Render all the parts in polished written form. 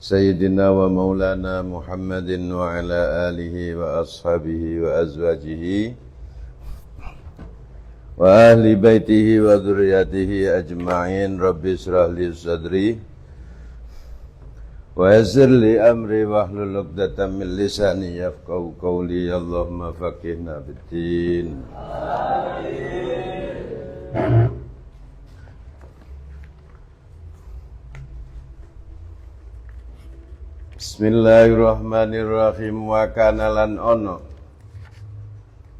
سيدنا ومولانا محمد وعلى آله وأصحابه وأزواجه وأهل بيته وذريته أجمعين. رب اشرح لي صدري ويسر لي أمري واحلل عقدة من لساني يفقهوا قولي. اللهم فقهنا في الدين. Bismillahirrahmanirrahim. Wa kana lan ono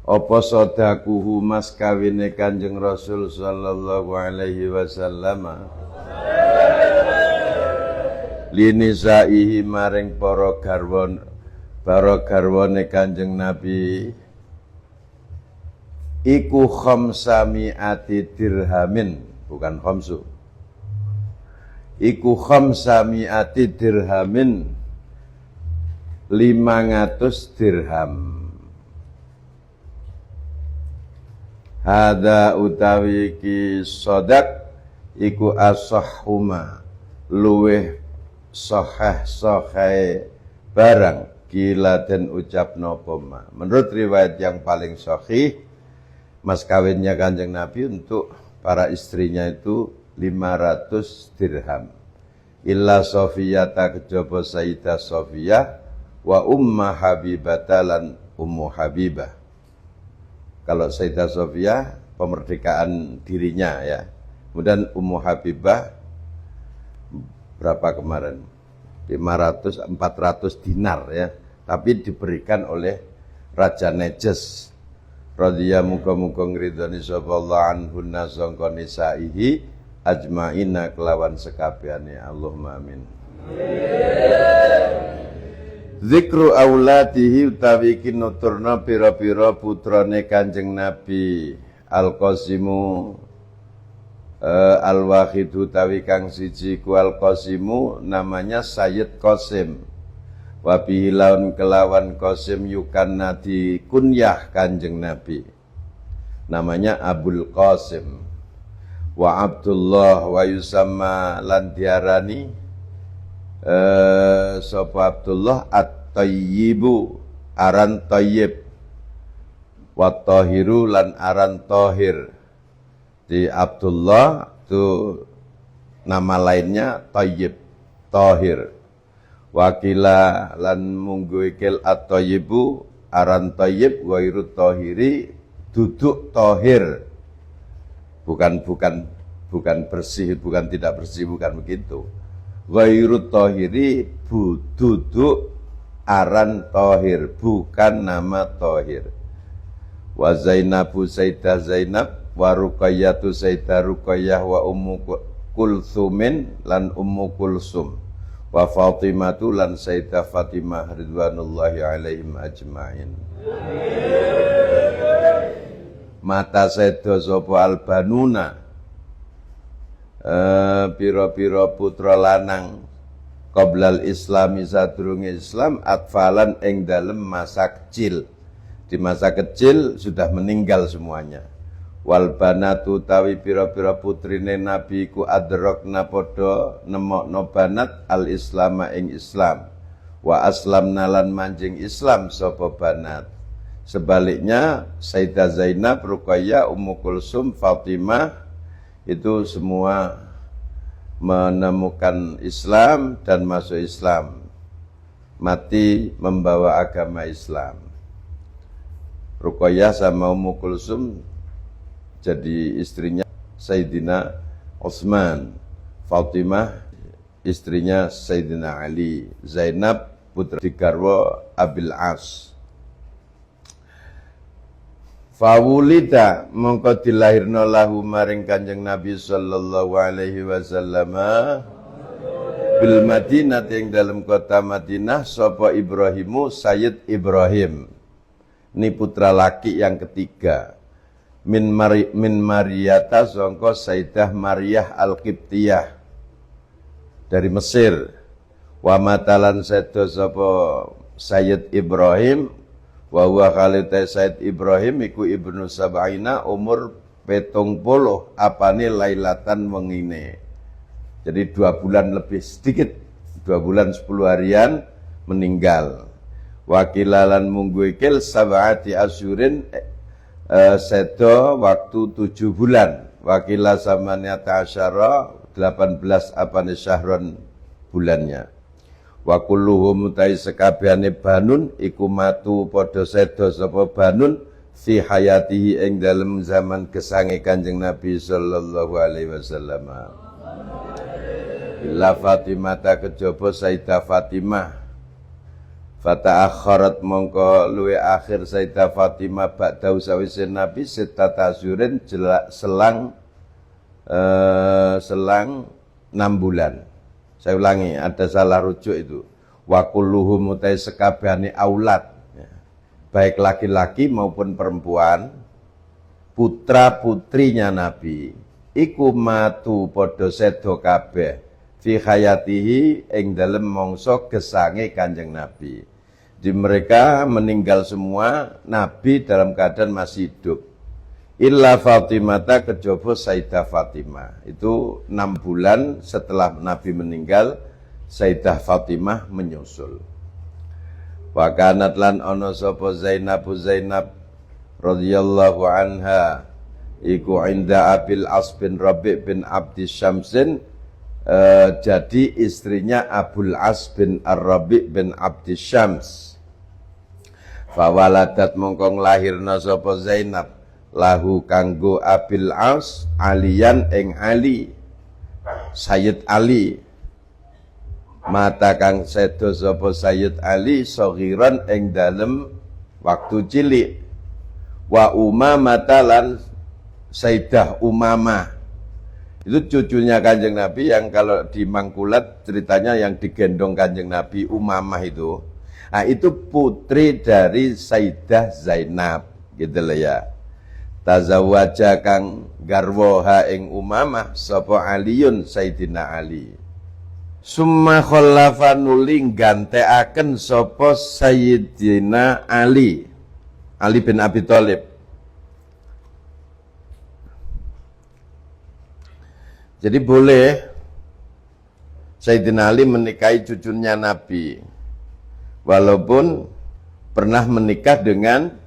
apa sodakuhu mas kawine Kanjeng Rasul sallallahu alaihi wasallam linisaihi maring para garwane Kanjeng Nabi iku khamsami'ati dirhamin, bukan khamsu, iku khamsami'ati dirhamin, 500 dirham. Hada utawi ki sodak iku asahhuma luweh sahih barang kila den ucap nopo ma. Menurut riwayat yang paling sahih, mas kawinnya Kanjeng Nabi untuk para istrinya itu 500 dirham. Illa Sofiyata kejaba Sayyidah Sofiyah wa Umma Habibata lan Ummu Habibah. Kalau Sayyidah Sofiyah pemerdekaan dirinya ya. Kemudian Ummu Habibah berapa kemarin? 400 dinar ya. Tapi diberikan oleh Raja Nejes. Radhiya muga-muga ngridhani sapa Allah anhunna sangka nisaihi ajmaina kelawan sekabehane. Allahumma amin. Zikru auladihi utawi iki nuturna pira-pira putrane Kanjeng Nabi. Al-Qasimu Al-Wahid utawi kang siji ku Al-Qasimu namanya Sayyid Qasim. Wa bihi laun kelawan Qasim yukanna di kunyah Kanjeng Nabi. Namanya Abul Qasim. Wa Abdullah wa yusamma lan diarani sapa Abdullah at-Tayyibu aran Tayyib wa Tahiru lan aran Tahir. Di Abdullah itu nama lainnya Tayyib, Tahir. Wakila lan munggu ikil at-Tayyibu aran Tayyib wa iru Tahiri duduk Tahir. Bukan bersih, bukan tidak bersih, bukan begitu. Ghairut Tahiri duduk aran Tahir, bukan nama Tahir. Wa Zainabu Sayyidah Zainab wa Ruqayyatu Sayyidah Ruqayyah wa Ummu Kulsumin lan Ummu Kulsum wa Fatimatu lan Sayyidah Fatimah ridwanullahi alaihim ajma'in. Mata sedo sapa albanuna pira-pira putra lanang qoblal islami sadurunge Islam atfalan ing dalem masa kecil. Di masa kecil sudah meninggal semuanya. Wal banatu tawi pira-pira putrine Nabi ku adrakna padha nemokno banat al islama ing Islam. Wa aslamna lan manjing Islam sapa banat. Sebaliknya Sayyidah Zainab, Ruqayyah, Ummu Kulsum, Fatimah itu semua menemukan Islam dan masuk Islam, mati membawa agama Islam. Ruqayyah sama Ummu Kulsum jadi istrinya Sayyidina Utsman, Fatimah istrinya Sayyidina Ali, Zainab putri garwa Abil As. Fawulida mongko dilahirna lahu maring Kanjeng Nabi sallallahu alaihi wasallam bil Madinah ing dalam kota Madinah sapa Ibrahimu Sayyid Ibrahim. Ini putra laki yang ketiga. Min Mariyata sangka Sayyidah Maryah Al-Qibtiyah dari Mesir. Wa matalan sedo sapa Sayyid Ibrahim wa huwa khalita Said Ibrahim iku ibnu Sab'ina umur 70 apane lailatan wengine. Jadi 2 bulan lebih sedikit 2 bulan 10 harian meninggal. Wakilalan mungguikil sab'ati asyurin sedo waktu 7 bulan. Wakila samaniyata asyara 18 apane syahron bulannya. Wa kulluhum mutai sekabehane banun iku matu padha sedo sapa banun fi hayatihi ing dalem zaman gesange Kanjeng Nabi sallallahu alaihi wasallam. Illa Fatimah ta kejaba Sayyidah Fatimah. Fata akharat mongko luwe akhir Sayyidah Fatimah ba'da sawise Nabi setata asyurin selang 6 bulan. Saya ulangi, ada salah rujuk itu. Wa kulluhum mutai sekabehane aulad, baik laki-laki maupun perempuan, putra putrinya Nabi, iku matu padha sedo kabeh fi hayatihi ing dalem mangsa gesange Kanjeng Nabi. Di mereka meninggal semua, Nabi dalam keadaan masih hidup. Illa Fatimata kejaba Sayyidah Fatimah. Itu 6 bulan setelah Nabi meninggal, Sayyidah Fatimah menyusul. Wa kanat lan ana sapa Zainab radhiyallahu anha iku inda Abil As bin Rabi' bin Abdi Syamsin, jadi istrinya Abul As bin Ar-Rabi' bin Abdi Syams. Fawaladat mongko nglahirna sapa Zainab lahu kanggo Abil As aliyan ing Ali, Sayyid Ali. Mata kang sedo sapa Sayyid Ali saghiran ing dalem waktu cilik. Wa Umamah lan Sayyidah Umamah. Itu cucunya Kanjeng Nabi yang kalau di Mangkulat ceritanya yang digendong Kanjeng Nabi Umamah itu. Nah, itu putri dari Sayyidah Zainab, gitu lah ya. Tazawwaja kang garwaha ing Umamah sapa Aliyun Sayyidina Ali. Summa khallafa nuli ganteaken sapa Sayyidina Ali bin Abi Thalib. Jadi boleh Sayyidina Ali menikahi cucunya Nabi, walaupun pernah menikah dengan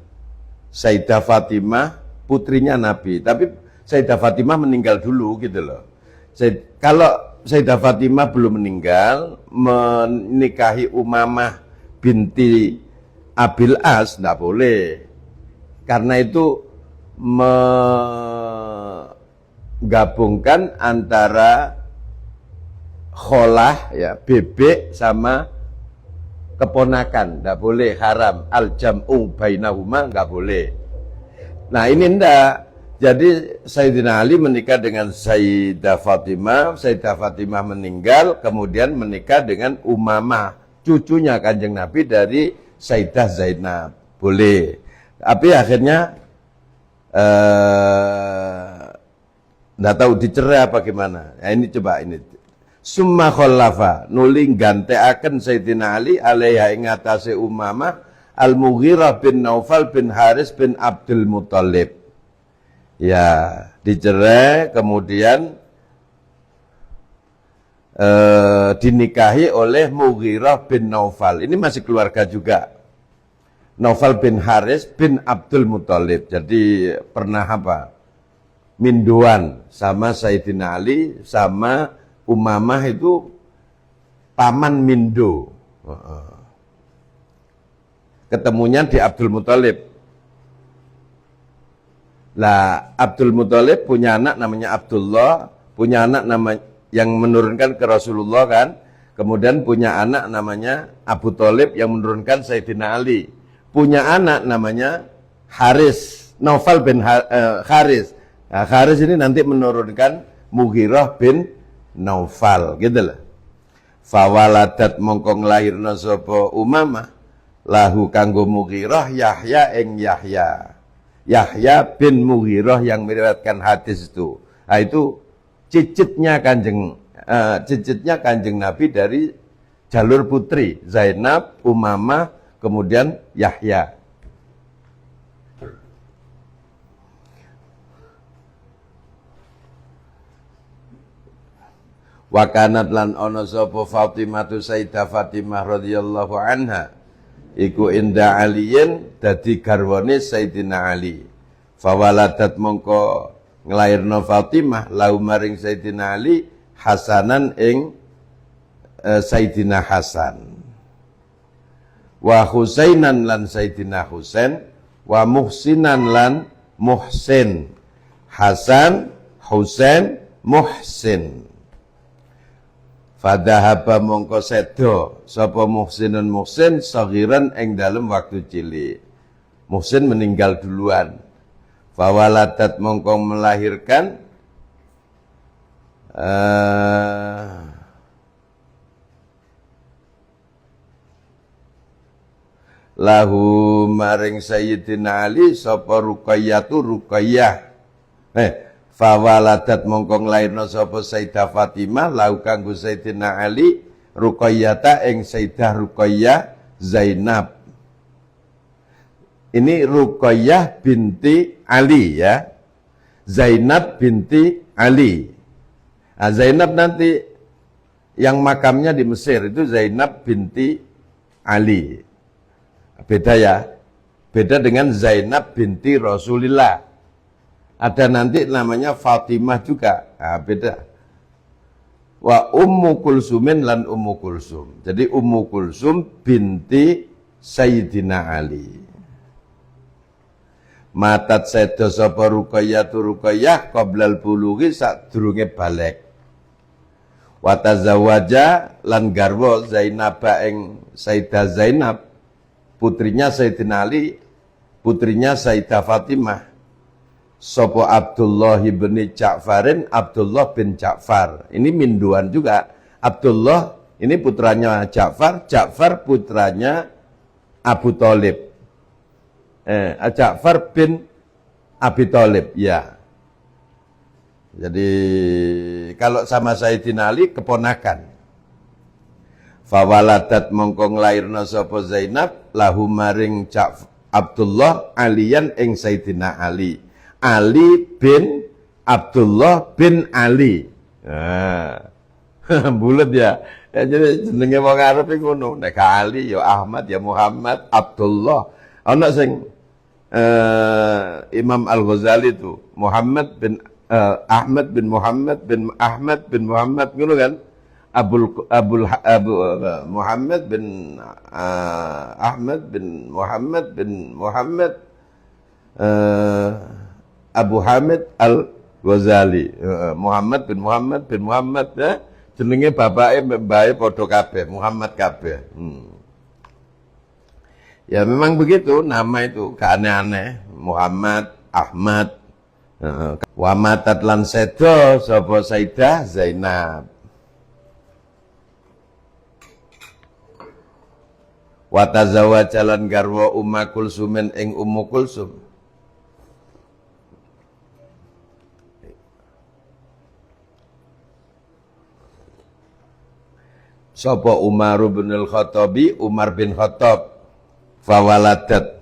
Sayyidah Fatimah, putrinya Nabi. Tapi Sayyidah Fatimah meninggal dulu gitu loh. Kalau Sayyidah Fatimah belum meninggal, menikahi Umamah binti Abil As, tidak boleh. Karena itu menggabungkan antara kholah, ya, bebek sama keponakan, tidak boleh, haram. Al-jam'u bainahuma, nggak boleh. Nah ini enggak. Jadi Sayyidina Ali menikah dengan Sayyidah Fatimah meninggal, kemudian menikah dengan Umamah, cucunya Kanjeng Nabi dari Sayyidah Zainab. Boleh. Tapi akhirnya enggak tahu dicerai apa gimana. Nah, ini coba ini. Summa khallafa nuli ganteaken Sayyidina Ali alaiha ing atase Umamah Al-Mughirah bin Naufal bin Haris bin Abdul Muthalib. Ya, dicerai kemudian dinikahi oleh Mughirah bin Naufal. Ini masih keluarga juga. Naufal bin Haris bin Abdul Muthalib. Jadi pernah apa? Minduan sama Sayyidina Ali sama Umamah itu paman Mindo. Ketemunya di Abdul Muthalib. Lah Abdul Muthalib punya anak namanya Abdullah, punya anak namanya yang menurunkan ke Rasulullah kan. Kemudian punya anak namanya Abu Thalib yang menurunkan Sayyidina Ali. Punya anak namanya Haris, Naufal bin Haris. Nah, Haris ini nanti menurunkan Mughirah bin Naufal, gitu lah. Fawaladat mongko nglairna sapa Umamah lahu kanggo Mughirah Yahya ing Yahya. Yahya bin Mughirah yang meriwayatkan hadis itu. Nah, itu cicitnya Kanjeng Nabi dari jalur putri Zainab, Umamah, kemudian Yahya. Wa kanat lan ana sapa Fatimah tu Sayyidah Fatimah radhiyallahu anha iku inda aliyin dadi garwane Sayyidina Ali. Fawaladat mongko nglairna Fatimah lahu maring Sayyidina Ali Hasanan ing Sayyidina Hasan. Wa Husainan lan Sayyidina Husain, wa Muhsinan lan Muhsin. Hasan, Husain, Muhsin. Fadahaba mongko sedo sapa Muhsinun Muhsin saghiran ing dalem waktu cilik. Muhsin meninggal duluan. Fawaladat mongko melahirkan lahu maring Sayyidina Ali sapa Ruqayyatu Ruqayyah. Fawaladat mongko nglairna sapa Sayyidah Fatimah lahu kanggo Sayyidina Ali Ruqayyata ing Sayyidah Ruqayyah Zainab. Ini Ruqayyah binti Ali ya. Zainab binti Ali. Nah, Zainab nanti yang makamnya di Mesir itu Zainab binti Ali. Beda ya. Beda dengan Zainab binti Rasulillah. Ada nanti namanya Fatimah juga. Nah, beda. Wa Ummu Kulsumin lan Ummu Kulsum. Jadi Ummu Kulsum binti Sayyidina Ali. Matat sedo sapa Ruqayyah tu Ruqayyah qoblal bulughi sadurunge balik. Wa tazawwaja lan garwa Zainab ing Sayyidah Zainab putrinya Sayyidina Ali, putrinya Sayyidah Fatimah. Sopo Abdullah bin Ja'farin, Abdullah bin Ja'far. Ini minduan juga. Abdullah ini putranya Ja'far, Ja'far putranya Abu Thalib. Ja'far bin Abi Thalib, ya. Jadi kalau sama Sayyidina Ali keponakan. Fawaladat mongko nglairna sapa Zainab lahu maring Abdullah aliyan ing Sayyidina Ali. Ali bin Abdullah bin Ali. Nah, bulet ya. Jadi jenenge wong Arab iku ngono. Nek Ali ya Ahmad ya Muhammad, Abdullah. Ana sing Imam Al-Ghazali itu Muhammad bin Ahmad bin Muhammad bin Ahmad bin Muhammad ngono kan? Abu Muhammad bin Ahmad bin Muhammad bin Muhammad Abu Hamid Al-Ghazali. Muhammad bin Muhammad bin Muhammad ya. Jenenge bapake mbae padha kabeh, Muhammad kabeh. Ya memang begitu, nama itu gak aneh-aneh. Muhammad, Ahmad. Wa matat lan sedo sapa Sayyidah Zainab. Wa tazawwaja lan garwa Ummu Kulsumin ing Ummu Kulsum. Sapa Umar bin Al-Khattabi, Umar bin Khattab. Fawaladat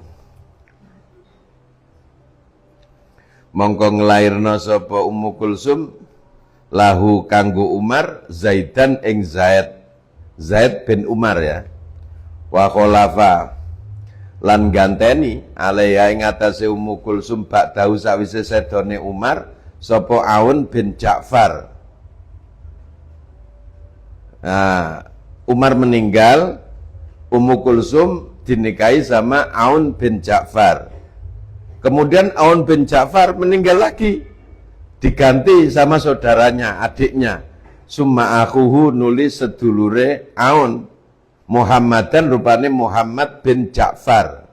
mongko nglairna sapa Ummu Kulsum lahu kanggo Umar Zaidan ing Zaid. Zaid bin Umar ya. Wa khulafa lan ganteni alaiha ing atase Ummu Kulsum ba'dahu sawise sedone Umar sapa Aun bin Ja'far. Nah, Umar meninggal, Ummu Kulsum dinikahi sama Aun bin Ja'far. Kemudian Aun bin Ja'far meninggal lagi, diganti sama saudaranya, adiknya. Summa akhuhu nulis sedulure Aun, Muhammadan rupanya Muhammad bin Ja'far.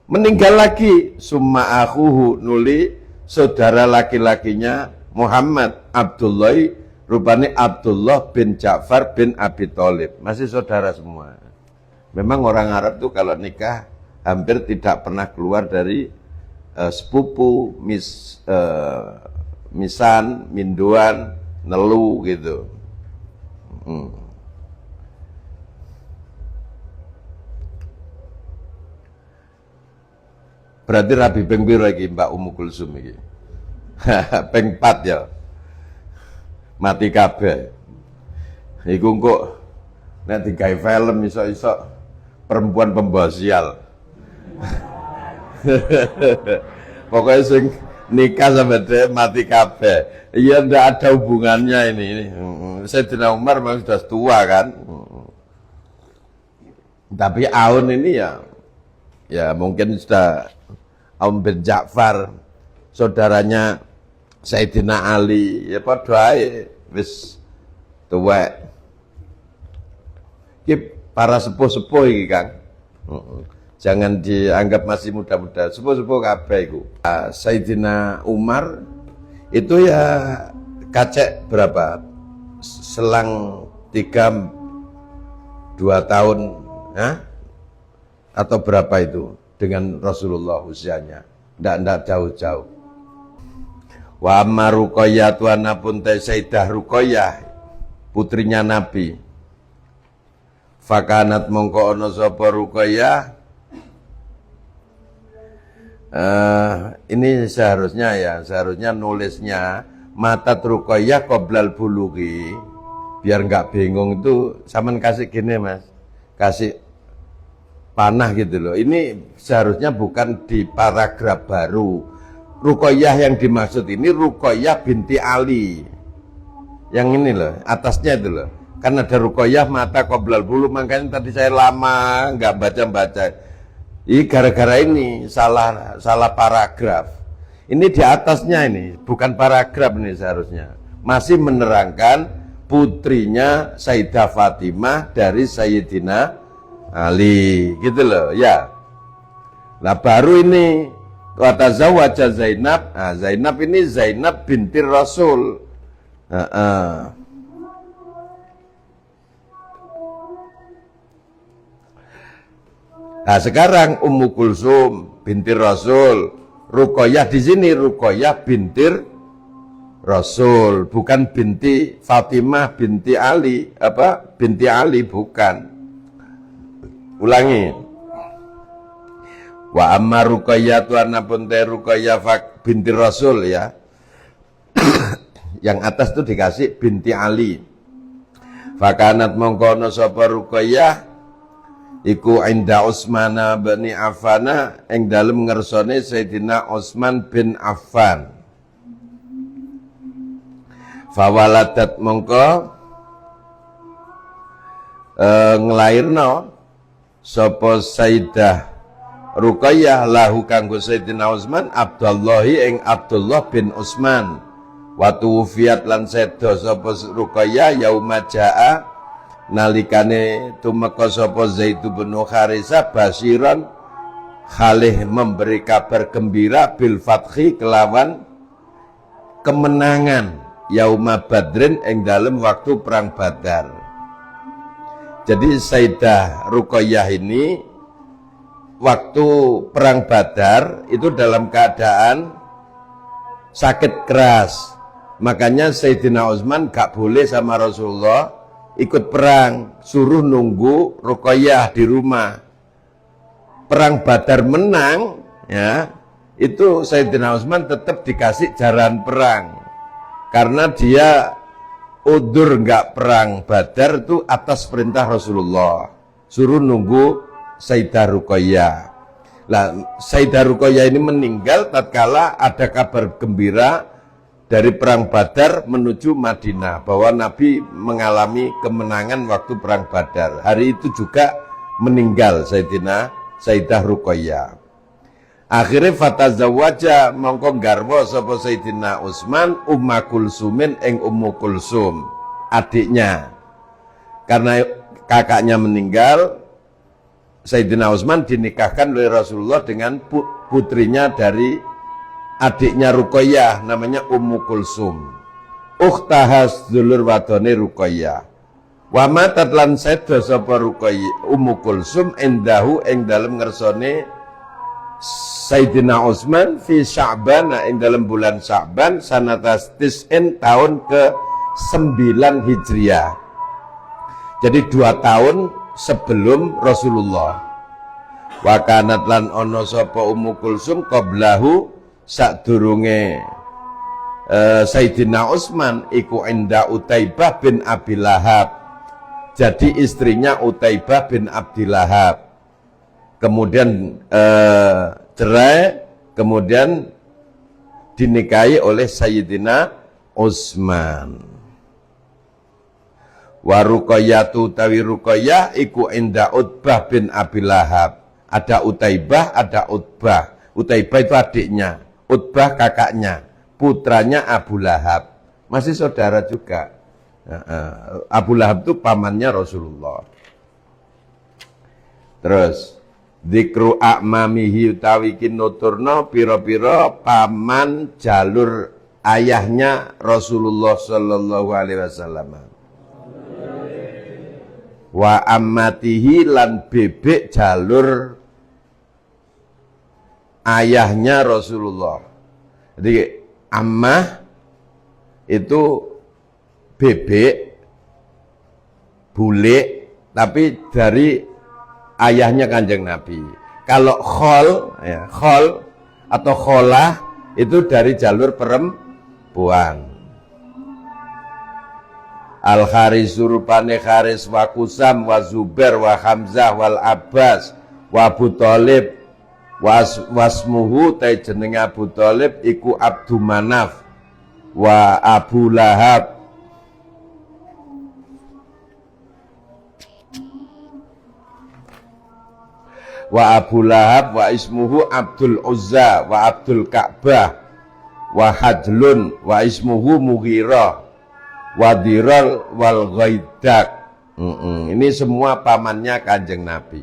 Meninggal lagi, summa akhuhu nulis saudara laki-lakinya Muhammad Abdullah, rupanya Abdullah bin Ja'far bin Abi Thalib. Masih saudara semua. Memang orang Arab tuh kalau nikah hampir tidak pernah keluar dari sepupu, misan, minduan, nelu gitu. Berarti rabi ping piro iki Mbak Ummu Kulsum iki? Ping 4 ya. mati kabeh. Iku kok nek digawe film iso-iso perempuan pembawa sial. Pokoknya sing nikah sama dia mati kabeh. Iya, ndak ada hubungannya ini. Sayyidina Umar memang sudah tua kan. Tapi Aun ini ya mungkin sudah Aun bin Ja'far, saudaranya Sayyidina Ali, ya padha ae wis tuwek. Iki para sepuh-sepuh iki, Kang. Jangan dianggap masih muda-muda, sepuh-sepuh kabeh iku. Sayyidina Umar itu ya kacek berapa? Selang 2 tahun, ya? Atau berapa itu dengan Rasulullah usianya? Ndak jauh-jauh. Wa amma Ruqayyah tuanapun Sayyidah Ruqayyah, putrinya Nabi. Fakanat mongko ana sapa Ruqayyah. Ini seharusnya nulisnya mata Ruqayyah qoblal bulughi. Biar nggak bingung itu, sampean kasih gini Mas. Kasih panah gitu loh. Ini seharusnya bukan di paragraf baru. Ruqayyah yang dimaksud ini Ruqayyah binti Ali. Yang ini loh, atasnya itu loh. Kan ada Ruqayyah mata qoblal bulugh, makanya tadi saya lama nggak baca-baca. Ini gara-gara ini salah paragraf. Ini di atasnya ini, bukan paragraf ini seharusnya. Masih menerangkan putrinya Sayyidah Fatimah dari Sayyidina Ali, gitu loh, ya. Nah baru ini watazawwaja Zainab. Nah, Zainab ini Zainab binti Rasul. Nah sekarang Ummu Kulsum binti Rasul, Ruqayyah di sini Ruqayyah binti Rasul, bukan binti Fatimah binti Ali, binti Ali bukan. Ulangi. Wa amma Ruqayyah tu anapun te Ruqayyah binti Rasul ya. Yang atas itu dikasih binti Ali. Fakanat mongkono sapa Ruqayyah iku inda Utsman bin Affan ing dalem ngersane Sayyidina Utsman bin Affan. Fawaladat mongko nglairno sapa Sayyidah Ruqayyah lahu kanggo Sayyidina Utsman Abdullahi ing Abdullah bin Utsman. Wa tuwfiyat lan seda sapa Ruqayyah yauma jaa nalikane tumeka sapa Zaid bin Harisah basiran khalih memberi kabar gembira bil fathi kelawan kemenangan yauma badrin ing dalem waktu perang Badar. Jadi Sayyidah Ruqayyah ini waktu perang Badar itu dalam keadaan sakit keras. Makanya Sayyidina Utsman gak boleh sama Rasulullah ikut perang, suruh nunggu Ruqayyah di rumah. Perang Badar menang, ya, itu Sayyidina Utsman tetap dikasih jaran perang. Karena dia udur nggak perang Badar itu atas perintah Rasulullah. Suruh nunggu Sayyidah Ruqayyah. Nah, Sayyidah Ruqayyah ini meninggal tatkala ada kabar gembira dari perang Badar menuju Madinah bahwa Nabi mengalami kemenangan waktu perang Badar. Hari itu juga meninggal Sayyidah Ruqayyah. Akhirnya fatazawwaja mongko garwa sapa Sayyidina Utsman Ummu Kulsumin ing Ummu Kulsum, adiknya. Karena kakaknya meninggal, Sayyidina Utsman dinikahkan oleh Rasulullah dengan putrinya dari adiknya Ruqayyah, namanya Ummu Kulsum. Ukhtahas dulur wadone Ruqayyah. Wa matat lan seda sapa Ruqayyah Ummu Kulsum endahu ing dalem ngersone Sayyidina Utsman fi Sya'ban ing dalem bulan Sya'ban sanatas tis'in tahun ke-9 Hijriah. Jadi 2 tahun sebelum Rasulullah. Wa kanat lan ana sapa Ummu Kulsum qablahu sadurunge Sayyidina Utsman iku inda Utaibah bin Abi Lahab. Jadi istrinya Utaibah bin Abi Lahab. Kemudian cerai, kemudian dinikahi oleh Sayyidina Utsman. Wa Ruqayyatu tawi Ruqayyah iku inda Utbah bin Abi Lahab. Ada Utaibah, ada Utbah. Utaibah itu adiknya, Utbah kakaknya, putranya Abu Lahab. Masih saudara juga. Abu Lahab itu pamannya Rasulullah. Terus dzikru a'mamihi utawi kinuturna pira-pira paman jalur ayahnya Rasulullah sallallahu alaihi wasallam. Wa ammatihi lan bebek jalur ayahnya Rasulullah. Jadi ammah itu bebek bule tapi dari ayahnya Kanjeng Nabi. Kalau khol ya, khol atau kholah itu dari jalur perempuan. Al-Haris rupane Haris wa Kusam wa Zubair wa Hamzah wal Abbas wa Abu Thalib wasmuhu ta jenenge Abu Thalib iku Abdu Manaf wa Abu Lahab wa Abu Lahab wa ismuhu Abdul Uzza wa Abdul Ka'bah wa Hadlun wa ismuhu Mughirah Wadiral wal Ghaidak. Ini semua pamannya Kanjeng Nabi.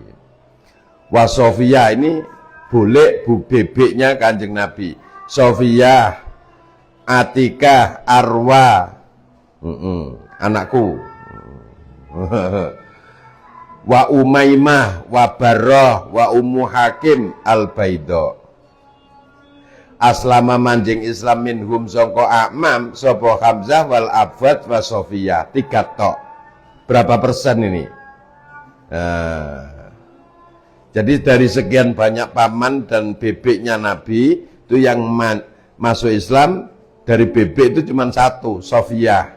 Wa Sofia ini boleh bu bebeknya Kanjeng Nabi. Sofia, Atikah, Arwa, anakku. Wa Umaymah, wa Barrah, wa Ummu Hakim al-Baidha. Aslama manjing Islam minhum sangka A'mam sapa Hamzah wal Abbad wa Sofia. 3 tok. Berapa persen ini? Jadi dari sekian banyak paman dan bebeknya Nabi itu yang masuk Islam dari bebek itu cuma 1, Sofia.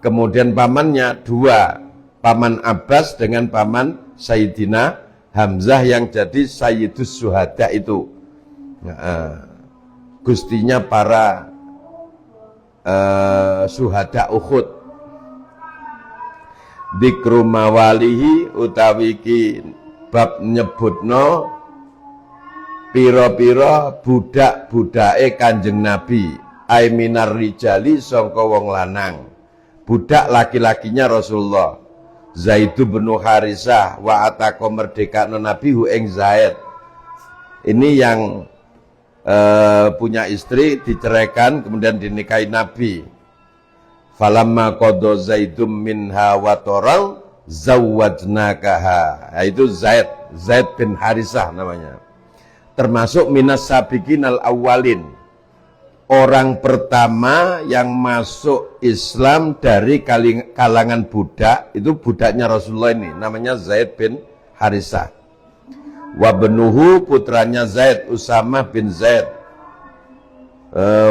Kemudian pamannya 2, paman Abbas dengan paman Sayyidina Hamzah yang jadi Sayyidus Syuhada itu. Gustinya para syuhada Uhud. Dzikru mawalihi utawi ki bab nyebutno pira-pira budak-budake Kanjeng Nabi, ai minar rijali sangka wong lanang. Budak laki-lakinya Rasulullah. Zaid bin Harisah wa ataka merdekakno Nabi hu ing Zaid. Ini yang punya istri diceraikan kemudian dinikahi Nabi. Falamma qadha Zaidum minha wa taral zawwajnakaha. Itu Zaid bin Harisah namanya. Termasuk minas sabiqin al awwalin. Orang pertama yang masuk Islam dari kalangan budak, itu budaknya Rasulullah ini, namanya Zaid bin Harisah. Wa benuhu putranya Zaid, Usamah bin Zaid,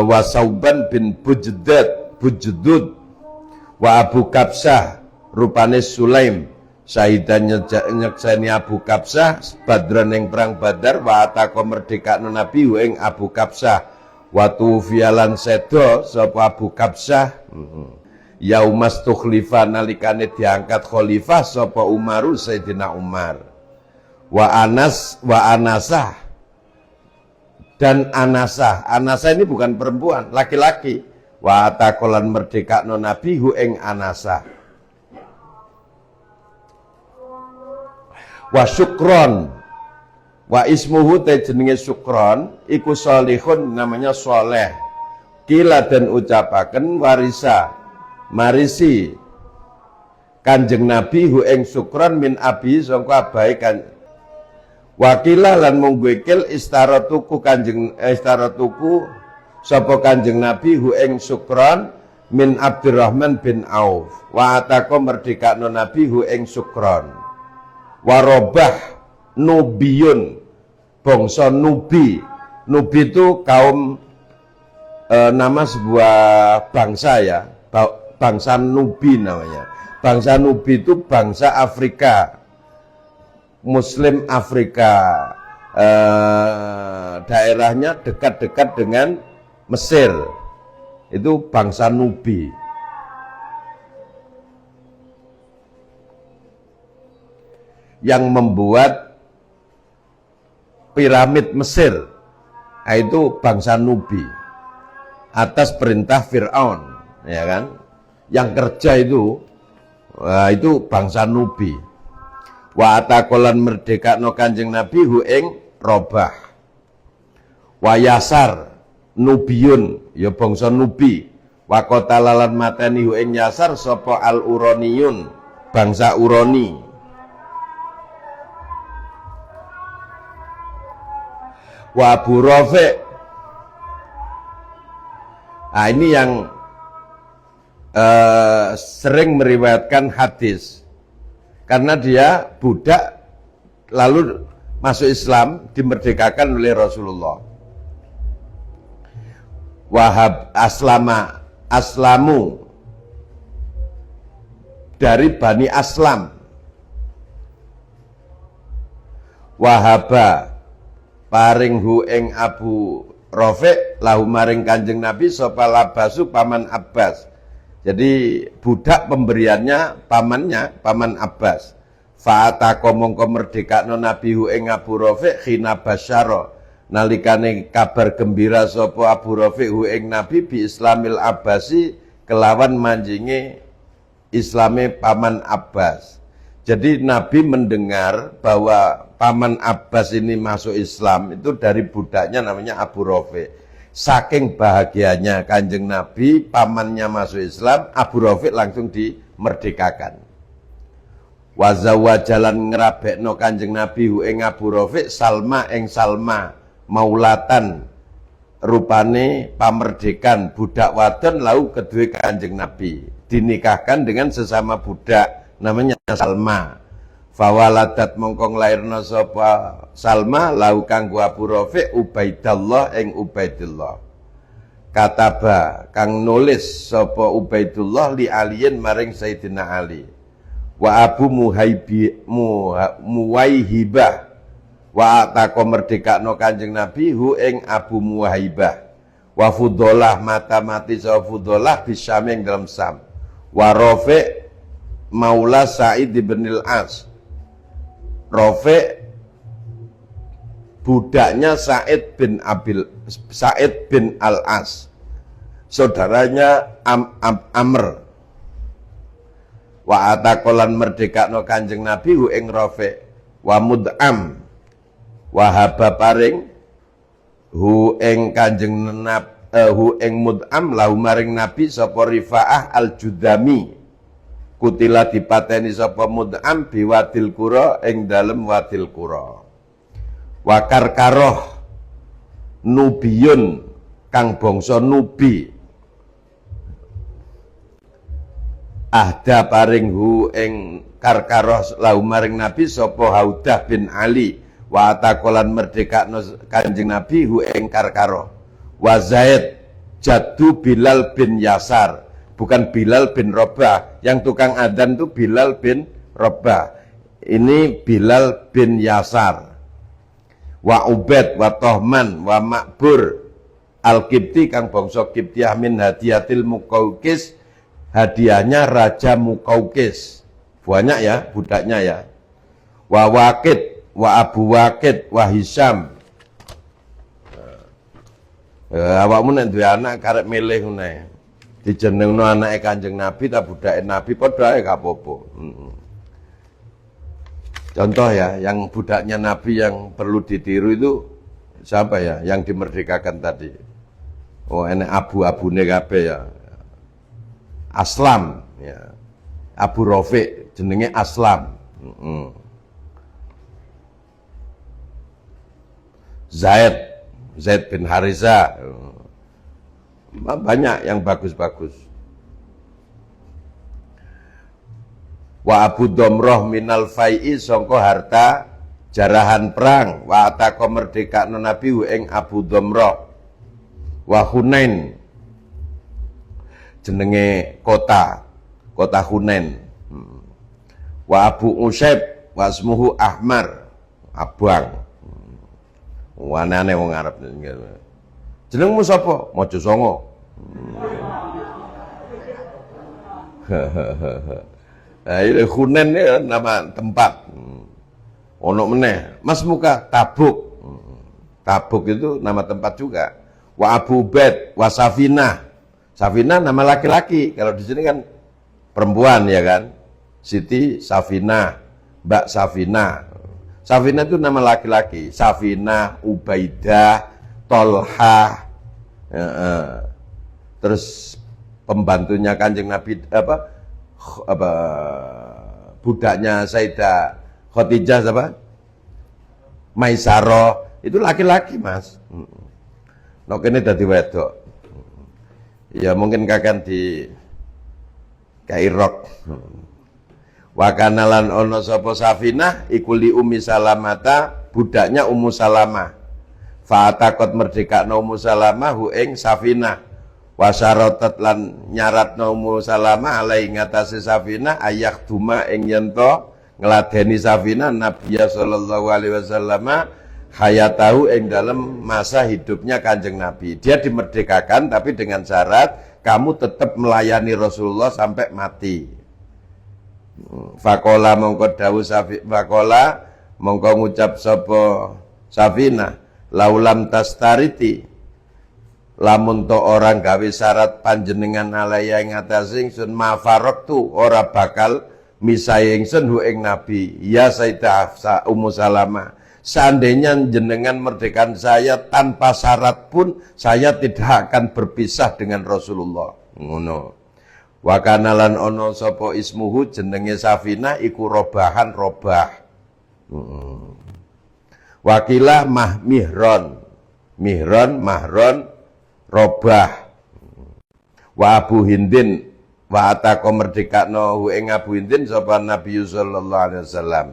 wa Sauban bin Bujdud, wa Abu Kabsah rupane Sulaim, syahidan nyekseni Abu Kabsah badran ing perang Badar, wa ataka merdekakno Nabi ing Abu Kabsah, wa tufialan sedo sapa Abu Kabsah yaumas tukhlifa nalikane diangkat khalifah sapa Umaru Sayyidina Umar. Wa Anasah dan Anasah. Anasah ini bukan perempuan, laki-laki. Wa atakolan merdekakno Nabi hu ing Anasah. Wa Syukron. Wa ismuhu te jenenge Syukron iku salihun, namanya soleh. Kila dan ucapaken warisa marisi Kanjeng Nabi hu ing Syukron min abi sangka abahe kan. Wakilah lan mungguikil istaratuku sapa Kanjeng Nabi hu ing Syukron min Abdurrahman bin Auf. Wa ataka merdekakno Nabi hu ing Syukron. Warobah Nubiyun, bangsa Nubi. Nubi itu kaum nama sebuah bangsa ya, bangsa Nubi namanya. Bangsa Nubi itu bangsa Afrika, Muslim Afrika, daerahnya dekat-dekat dengan Mesir, itu bangsa Nubi. Yang membuat piramid Mesir, itu bangsa Nubi atas perintah Fir'aun, ya kan? Yang kerja itu bangsa Nubi. Wa atakolan merdekakno Kanjeng Nabi hu ing Robah. Wa Yasar Nubiyun ya bangsa Nubi. Wa qatalalan mateni hu ing Yasar sapa al Uroniyun bangsa Uroni. Wa Abu Rafi'. Nah, ini yang sering meriwayatkan hadis karena dia budak lalu masuk Islam, dimerdekakan oleh Rasulullah. Wahab aslamu dari Bani Aslam. Wahaba paring hu ing Abu Rafi' lahu maring Kanjeng Nabi sapa Labasu paman Abbas. Jadi budak pemberiannya pamannya, paman Abbas. Fa'atako mongko merdekakno Nabi hu ing Abu Rafi' khina basyara nalikane kabar gembira sapa Abu Rafi' hu ing Nabi bi Islamil Abbasi kelawan manjinge Islame paman Abbas. Jadi Nabi mendengar bahwa paman Abbas ini masuk Islam itu dari budaknya namanya Abu Rafi'. Saking bahagianya Kanjeng Nabi, pamannya masuk Islam, Abu Rafi' langsung dimerdekakan. Wazawa jalan ngerabekno Kanjeng Nabi hu ing Abu Rafi' Salma ing Salma maulatan rupane pamerdekan budak wadon lau kedua Kanjeng Nabi dinikahkan dengan sesama budak namanya Salma. Fawaladat mongkong lairna sapa Salma lau kanggo Abu Rafi' Ubaidallah ing Ubaidillah. Kataba kang nulis sapa Ubaidullah li aliyin maring Sayyidina Ali. Wa Abu Muwaihibah wa atako merdekakno Kanjeng Nabi hu ing Abu Muwaihibah. Wa Fudolah mata-mati sapa Fudolah bisyam ing dalam Sam. Wa Rafi' Maula Sa'id bin Al-As. Rafi' budaknya Sa'id bin Al-As, saudaranya Amr. Wa atakolan merdekakno Kanjeng Nabi hu ing Rafi' wa Mud'am wahaba paring hu ing Kanjeng hu ing Mud'am lahu maring Nabi sapa Rifa'ah al-Judami. Kutila dipateni sapa Mud'am biwadil qura ing dalem wadil qura. Wa Karkaroh Nubiyun kang bangsa Nubi. Ahda paring hu ing Karkaroh lahu maring Nabi sapa Haudah bin Ali. Wa atakolan merdekakno Kanjeng Nabi hu ing Karkaroh. Wa Zaid jaddu Bilal bin Yasar. Bukan Bilal bin Robah, yang tukang adzan itu Bilal bin Robah. Ini Bilal bin Yasar. Wa Ubaid wa Tohman wa Makbur Al-Qibti kang bangsa Qibtiyah min hadiyatil Muqawqis, hadiahnya Raja Muqawqis. Banyak ya budaknya ya. Wa Waqid wa Abu Waqid wa Hisham. Awakmu nek duwe anak karep milih ngene. Dijenengno anake Kanjeng Nabi ta budake Nabi padha ae gak apa-apa. Contoh ya, yang budaknya Nabi yang perlu ditiru itu siapa ya? Yang dimerdekakan tadi. Oh, enek abu-abune kabeh ya. Aslam ya. Abu Rafi' jenenge Aslam. Zaid bin Haritha. Banyak yang bagus-bagus. Wa Abu Domroh minal fai'i sangka harta jarahan perang. Wa ataka merdekakno Nabi ing Abu Domroh. Wa Hunain jenenge kota Hunain. Wa Abu Usaib wasmuhu Ahmar, abang. Wanane wong Arab. Jenengmu sapa? Mojo Songo. Nah, ini Hunain ini nama tempat. Ono meneh, Mas Muka Tabuk. Tabuk itu nama tempat juga. Wa Abu Ubaid wa Safinah. Safinah nama laki-laki. Kalau di sini kan perempuan ya kan. Siti Safinah, Mbak Safinah. Safinah itu nama laki-laki. Safinah, Ubaidah, Tolha. Terus pembantunya Kanjeng Nabi apa budaknya Sayyidah Khadijah apa? Maisarah. Itu laki-laki, Mas. Nok ini dadi wedok. Ya mungkin kakan di Kairok. Wa kanalan ono sapa Safinah iku li Ummi Salamata, budaknya Ummu Salamah. Fa atakot merdekakno Ummu Salamah hu ing Safinah. Wa syaratat lan nyaratno Ummu Salamah alai ngatasi Safinah ayak duma ing yento ngladeni Safinah Nabi sallallahu alaihi wasallam hayatahu ing dalam masa hidupnya Kanjeng Nabi. Dia dimerdekakan tapi dengan syarat kamu tetap melayani Rasulullah sampai mati. Fakola mongko dawuh Fakola mongko ngucap sapa Safinah laulam tastariti lamun to orang gawe syarat panjenengan alaya ing atase ingsun mafaroktu ora bakal misae ingsun hu ing Nabi ya Sayyidah Ummu Salamah. Seandainya jenengan merdekakan saya tanpa syarat pun saya tidak akan berpisah dengan Rasulullah. Ngono. Wa kanalan ono sapa ismuhu jenenge Safinah iku Robahan Robah. Wakilah Mihron Mahron Robah. Wa Abu Hindin wa ataka merdekakno hu ing Abu Hindin sapa Nabi sallallahu alaihi wasallam.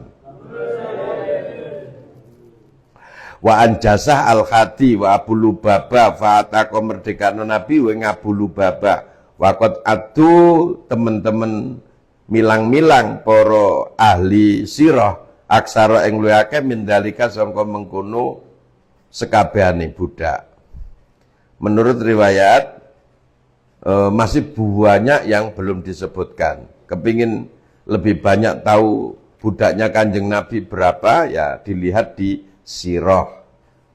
Wa anjasah al-Khadi wa Abu Lubaba fa ataka merdekakno Nabi hu ing Abu Lubaba. Wakot atu teman-teman milang-milang poro ahli sirah aksara ing luwih akeh mindalika sangka mengkono sekabehane budak. Menurut riwayat masih banyak yang belum disebutkan. Kepingin lebih banyak tahu budaknya Kanjeng Nabi berapa ya dilihat di sirah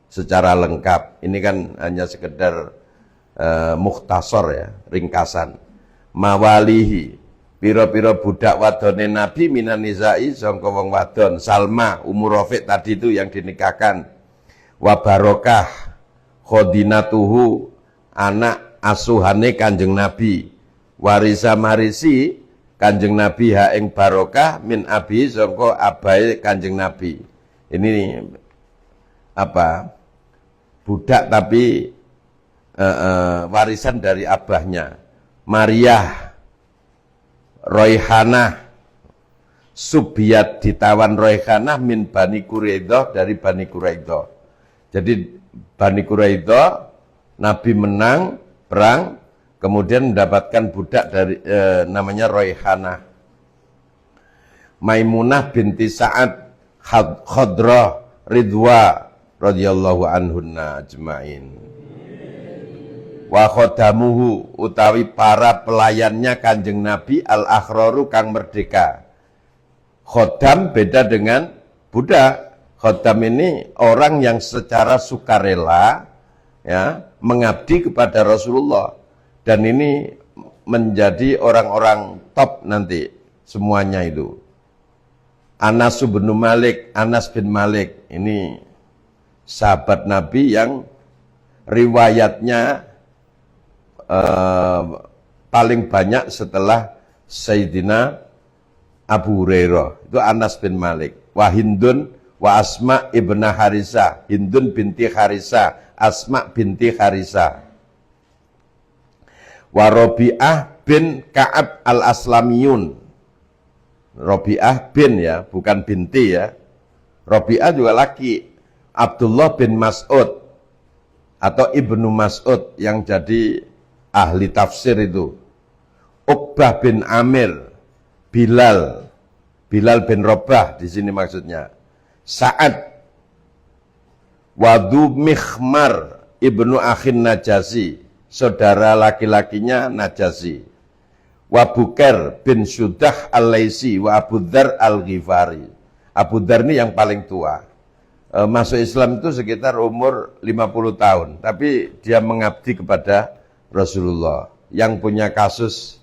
secara lengkap. Ini kan hanya sekedar mukhtasar ya, ringkasan. Mawalihi pira-pira budak wadone Nabi minan nizai sangka wong wadon. Salma Ummu Rafiq tadi itu yang dinikahkan. Wa barokah khodinatuhu anak asuhane Kanjeng Nabi. Warisa marisi Kanjeng Nabi ha ing barokah min abi sangka abahe Kanjeng Nabi. Ini apa? Budak tapi warisan dari abahnya. Maria Royhanah Subiyat ditawan Royhanah min Bani Quraidah dari Bani Quraidah. Jadi Bani Quraidah Nabi menang perang kemudian mendapatkan budak dari namanya Royhanah. Maimunah binti Sa'ad Khadra Ridwa radhiyallahu anhunna ajmain. Wa khodamuhu utawi para pelayannya Kanjeng Nabi al-akhraru kang merdeka. Khodam beda dengan budak. Khodam ini orang yang secara sukarela ya mengabdi kepada Rasulullah dan ini menjadi orang-orang top nanti semuanya itu. Anas bin Malik ini sahabat Nabi yang riwayatnya paling banyak setelah Sayyidina Abu Hurairah. Itu Anas bin Malik. Wa Hindun wa Asma ibna Harisa. Hindun binti Harisa, Asma binti Harisa. Wa Rabi'ah bin Ka'ab al-Aslamiyun. Rabi'ah bin ya, bukan binti ya. Rabi'ah juga laki. Abdullah bin Mas'ud atau Ibnu Mas'ud yang jadi ahli tafsir itu. Uqbah bin Amir, Bilal bin Rabah di sini maksudnya. Sa'ad Wadu Mikhmar ibnu Akhin Najasi, saudara laki-lakinya Najasi. Wa Bukair bin Syudah Al-Laisi wa Abu Dzar Al-Ghifari. Abu Dzar ini yang paling tua. Masuk Islam itu sekitar umur 50 tahun, tapi dia mengabdi kepada Rasulullah. Yang punya kasus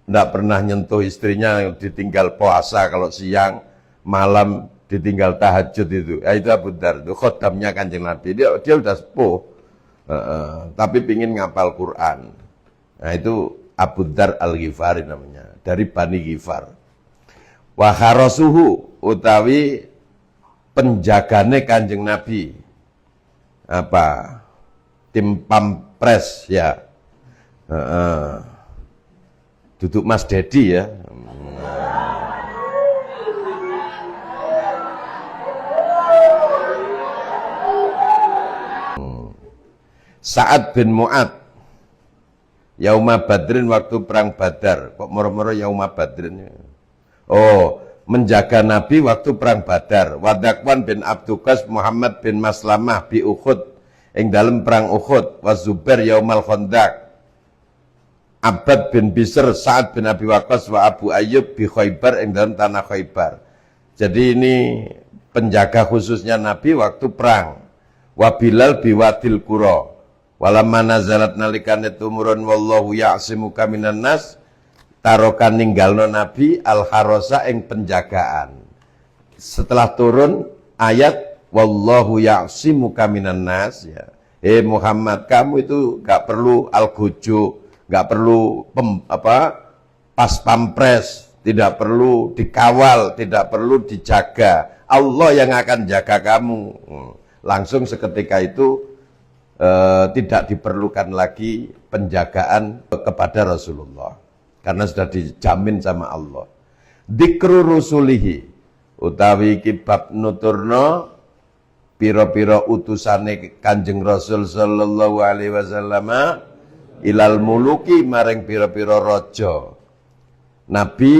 tidak pernah nyentuh istrinya, ditinggal puasa kalau siang, malam ditinggal tahajud itu. Ya, itu Abu Dzar, itu khodamnya Kanjeng Nabi. Dia udah sepuh, tapi pingin ngapal Quran. Nah, itu Abu Dzar Al-Ghifari namanya, dari Bani Ghifar. Wa kharasuhu utawi penjagane Kanjeng Nabi. Tim pampres ya. Duduk Mas Dedi ya. Sa'ad bin Mu'ad Yauma Badrin, waktu perang Badar. Kok moro-moro Yauma Badrin? Oh, menjaga Nabi waktu perang Badar. Wadakwan bin Abdukas Muhammad bin Maslamah bi Uhud, ing dalam perang Uhud. Wa Zubair Yaumal Khandaq. Abbad bin Bisr, Sa'ad bin Abi Waqqas wa Abu Ayyub bi Khaybar, ing dalam tanah Khaybar. Jadi ini penjaga khususnya Nabi waktu perang. Wa Bilal bi Wadil Qura. Walamma nazalat nalikane tumurun wallahu ya'simuka minan nas, tarokan ninggalno Nabi al-harasa ing penjagaan. Setelah turun ayat wallahu ya'simuka minan nas ya. Muhammad, kamu itu enggak perlu algojo, enggak perlu pas pampres, tidak perlu dikawal, tidak perlu dijaga. Allah yang akan jaga kamu. Langsung seketika itu tidak diperlukan lagi penjagaan kepada Rasulullah, karena sudah dijamin sama Allah. Dzikru rusulihi utawi kibab nuturno pira-pira utusane Kanjeng Rasul sallallahu alaihi wasallam ilal muluki maring pira-pira raja. Nabi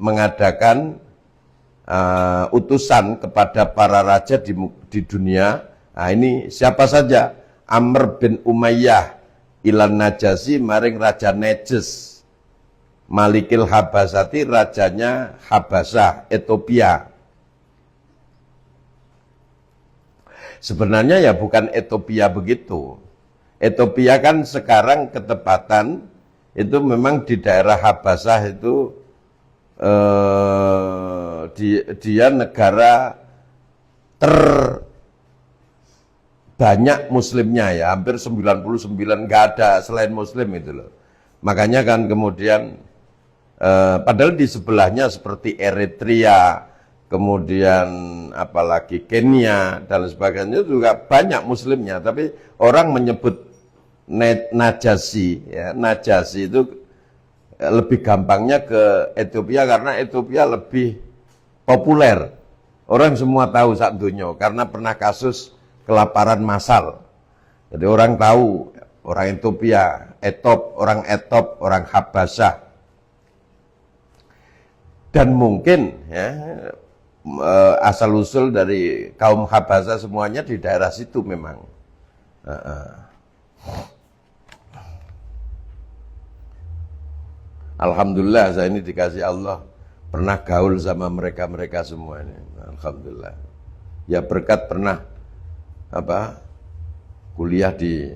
mengadakan utusan kepada para raja di dunia. Nah, ini siapa saja? Amr bin Umayyah ilan Najasi maring Raja Nejes, Malikil Habasati, rajanya Habasah, Ethiopia. Sebenarnya ya bukan Ethiopia begitu. Ethiopia kan sekarang ketepatan itu memang di daerah Habasah itu dia negara banyak muslimnya ya, hampir 99 nggak ada selain muslim itu loh. Makanya kan kemudian padahal di sebelahnya seperti Eritrea, kemudian apalagi Kenya dan sebagainya juga banyak muslimnya, tapi orang menyebut Najasi ya, Najasi itu lebih gampangnya ke Ethiopia karena Ethiopia lebih populer. Orang semua tahu sak dunya karena pernah kasus kelaparan massal. Jadi orang tahu, orang Ethiopia, Etop, orang Habasah. Dan mungkin ya, asal-usul dari kaum Habasah semuanya di daerah situ memang. Alhamdulillah saya ini dikasih Allah pernah gaul sama mereka-mereka semua ini. Alhamdulillah. Ya berkat pernah kuliah di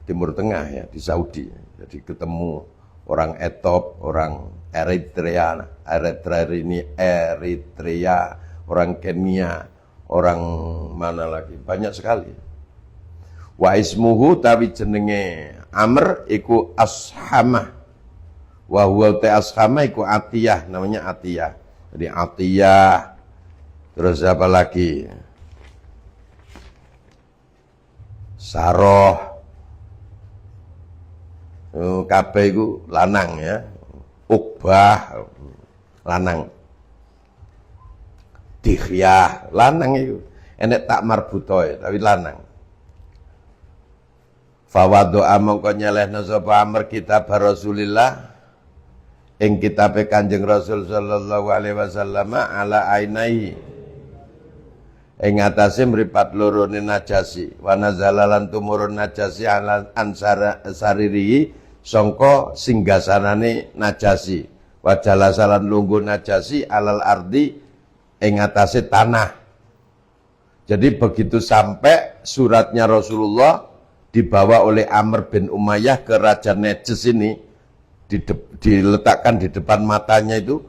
Timur Tengah ya, di Saudi. Jadi ketemu orang Etop, orang Eritrea, orang Kenya, orang mana lagi, banyak sekali. Wa ismuhu tawi jenenge Amr iku Ashamah. Wa huwa ta Ashamah iku Atiyah, namanya Atiyah. Jadi Atiyah. Terus apa lagi? Saroh. Kabeh iku lanang ya. Uqbah lanang. Dikhyah lanang iku. Enek tak marbutoe tapi lanang. Fawadu'a mongko nyelehna sapa Amr kitab Rasulillah ing kitabe Kanjeng Rasul sallallahu alaihi wasallam ala ainai ing atase mripat lorone Najasyi wa nazalalan tumurun Najasyi ala ansara sariri sangka singgasanane Najasyi wa jalasalan lungguh Najasyi alal ardi ing atase tanah. Jadi begitu sampai suratnya Rasulullah dibawa oleh Amr bin Umayyah ke Raja Najd ini, diletakkan di depan matanya itu,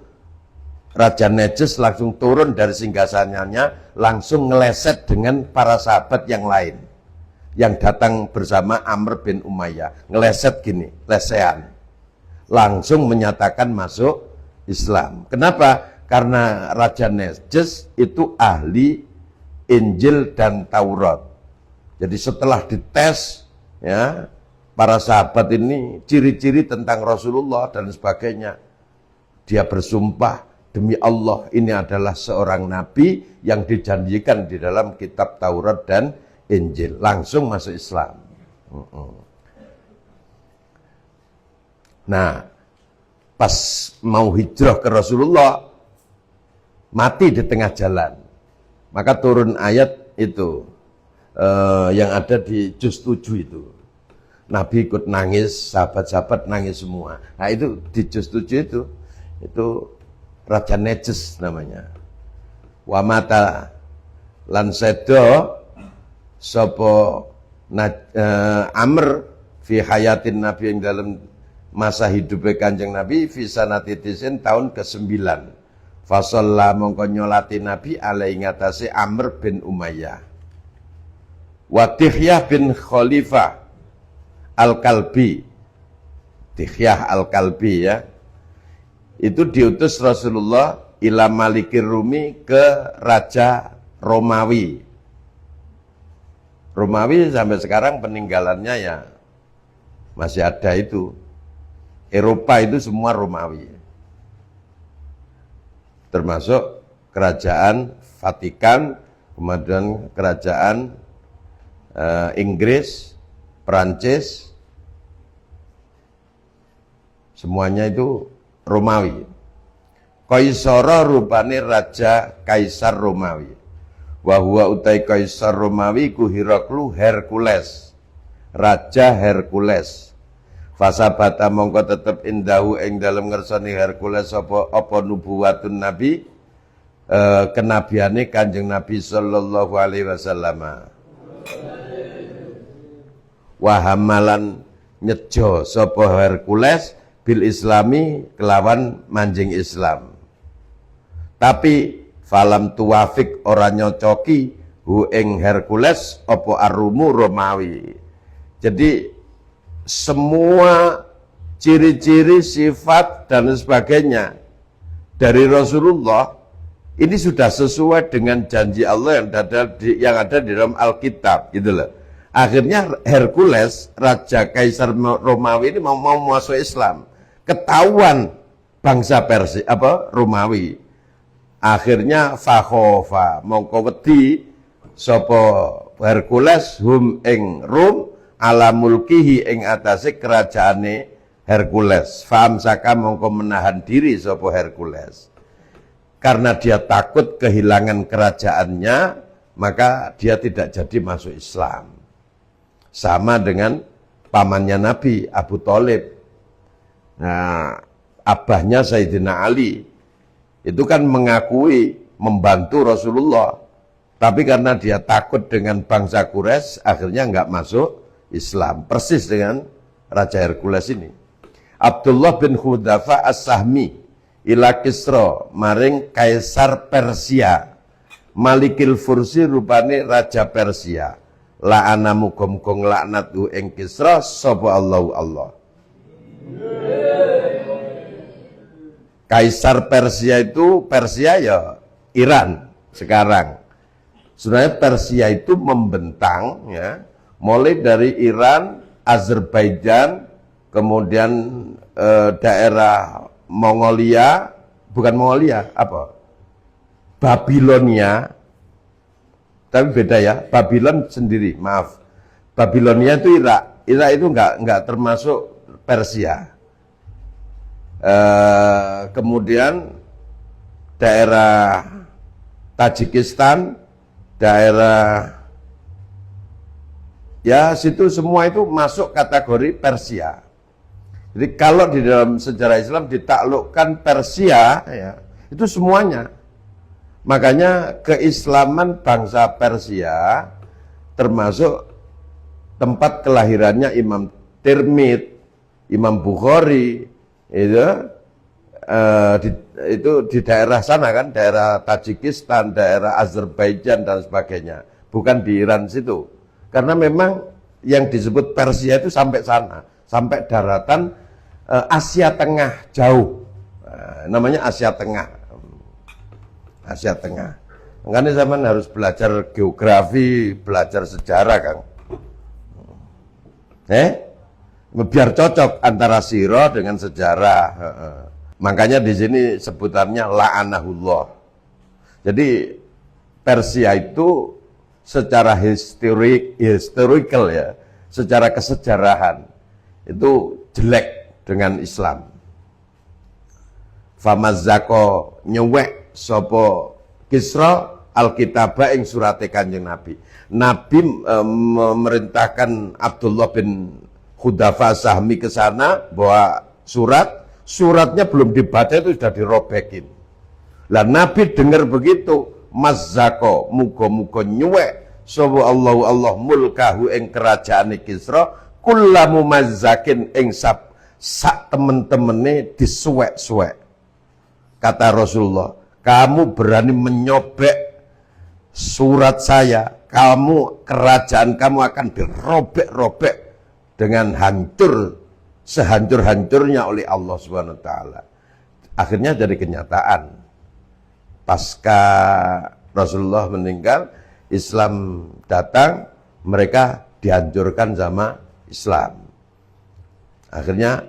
Raja Najd langsung turun dari singgasananya, langsung ngeleset dengan para sahabat yang lain yang datang bersama Amr bin Umayyah, ngeleset gini, lesehan, langsung menyatakan masuk Islam. Kenapa? Karena Raja Najd itu ahli Injil dan Taurat. Jadi setelah dites, ya, para sahabat ini ciri-ciri tentang Rasulullah dan sebagainya, dia bersumpah demi Allah ini adalah seorang nabi yang dijanjikan di dalam kitab Taurat dan Injil, langsung masuk Islam. Nah, pas mau hijrah ke Rasulullah, mati di tengah jalan, maka turun ayat itu. Yang ada di juz 7 itu. Nabi ikut nangis, sahabat-sahabat nangis semua. Nah itu di juz 7 itu Raja Najd namanya. Wa mata lan sedo sapa Amr fi hayatin Nabi yang dalam masa hidupnya Kanjeng Nabi fi sanatitisin tahun ke-9. Fasalla mongko nyolati Nabi alaihi ngatasi Amr bin Umayyah. Wa Dihyah bin Khalifah Al-Kalbi, Dihyah Al-Kalbi ya, itu diutus Rasulullah ila Malikir Rumi ke Raja Romawi. Romawi sampai sekarang peninggalannya ya masih ada itu. Eropa itu semua Romawi, termasuk kerajaan Vatikan, kemudian kerajaan Inggris, Perancis, semuanya itu Romawi. Kaisara rupane raja Kaisar Romawi. Wa huwa utai Kaisar Romawi ku Heraklu Hercules, Raja Hercules. Fasabata mongko tetep indahu ing dalem ngersani Hercules apa nubuwatun Nabi, kenabiane Kanjeng Nabi sallallahu alaihi wasallam. Wahamalan nyejo sapa Hercules bil Islami kelawan manjing Islam. Tapi falam tuwafik ora nyocoki hu ing Hercules apa arumu Romawi. Jadi semua ciri-ciri sifat dan sebagainya dari Rasulullah ini sudah sesuai dengan janji Allah yang ada di dalam Alkitab gitu loh. Akhirnya Hercules, Raja Kaisar Romawi ini mau masuk Islam. Ketahuan bangsa Persia Romawi. Akhirnya fakhofa mongko wedi sapa Hercules hum ing Rum ala mulkihi ing atase kerajaane Hercules. Faham saka mongko menahan diri sapa Hercules. Karena dia takut kehilangan kerajaannya, maka dia tidak jadi masuk Islam. Sama dengan pamannya Nabi, Abu Thalib. Nah, abahnya Sayyidina Ali, itu kan mengakui membantu Rasulullah. Tapi karena dia takut dengan bangsa Quraisy, akhirnya nggak masuk Islam. Persis dengan Raja Hercules ini. Abdullah bin Hudzafa As-Sahmi ila Kisra maring Kaisar Persia. Malikil Fursi rupane Raja Persia. La'ana muga-muga nglaknat ing Kisra sapa Allah. Kaisar Persia itu, Persia ya Iran sekarang. Sebenarnya Persia itu membentang ya, mulai dari Iran, Azerbaijan, kemudian daerah Mongolia, bukan Mongolia, apa? Babilonia. Tapi beda ya, Babylon sendiri, maaf. Babilonia itu Irak, Irak itu nggak termasuk Persia. Kemudian daerah Tajikistan, daerah ya situ semua itu masuk kategori Persia. Jadi kalau di dalam sejarah Islam ditaklukkan Persia, ya, itu semuanya. Makanya keislaman bangsa Persia termasuk tempat kelahirannya Imam Tirmidzi, Imam Bukhari, itu di daerah sana kan, daerah Tajikistan, daerah Azerbaijan dan sebagainya, bukan di Iran situ. Karena memang yang disebut Persia itu sampai sana, sampai daratan Asia Tengah jauh, namanya Asia Tengah. Asia Tengah. Makanya zaman harus belajar geografi, belajar sejarah, Kang. Biar cocok antara sirah dengan sejarah. Makanya di sini sebutannya la'anahullah. Jadi Persia itu secara historical ya, secara kesejarahan itu jelek dengan Islam. Famazzaqo nyewek sopo Kisra Alkitabah ing surate Kanjeng Nabi. Nabi memerintahkan Abdullah bin Khudafa Sahmi ke sana bawa suratnya belum dibaca itu sudah dirobekin. Lah Nabi dengar begitu, mazzaqo muga-muga nyuwek sapa Allah mulkahu ing kerajaane Kisra kullamu mazzakin ing sak temen-temene disuwek-suwek. Kata Rasulullah, kamu berani menyobek surat saya, kerajaan kamu akan dirobek-robek dengan hancur, sehancur-hancurnya oleh Allah Subhanahu wa taala. Akhirnya jadi kenyataan. Pasca Rasulullah meninggal, Islam datang, mereka dihancurkan sama Islam. Akhirnya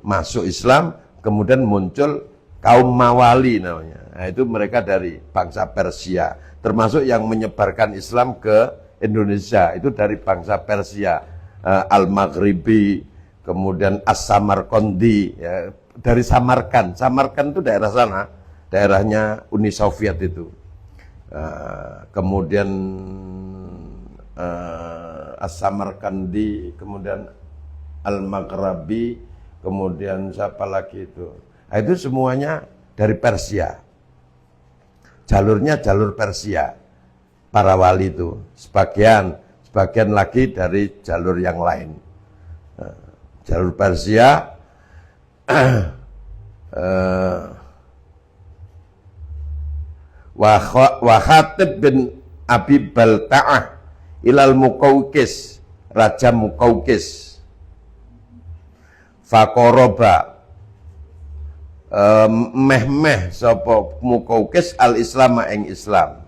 masuk Islam, kemudian muncul kaum Mawali namanya. Nah, itu mereka dari bangsa Persia, termasuk yang menyebarkan Islam ke Indonesia itu dari bangsa Persia, Al-Maghribi, kemudian As-Samarkandi, ya, dari Samarkand. Samarkand itu daerah sana, daerahnya Uni Soviet itu. Kemudian As-Samarkandi, kemudian Al-Maghribi, kemudian siapa lagi itu? Nah, itu semuanya dari Persia. Jalurnya jalur Persia. Para wali itu. Sebagian lagi dari jalur yang lain. Jalur Persia. Wa Khatib bin Abi Balta'ah ilal Muqawqis, Raja Muqawqis. Fakoroba meh sapa Muqawqis al-Islam ing Islam.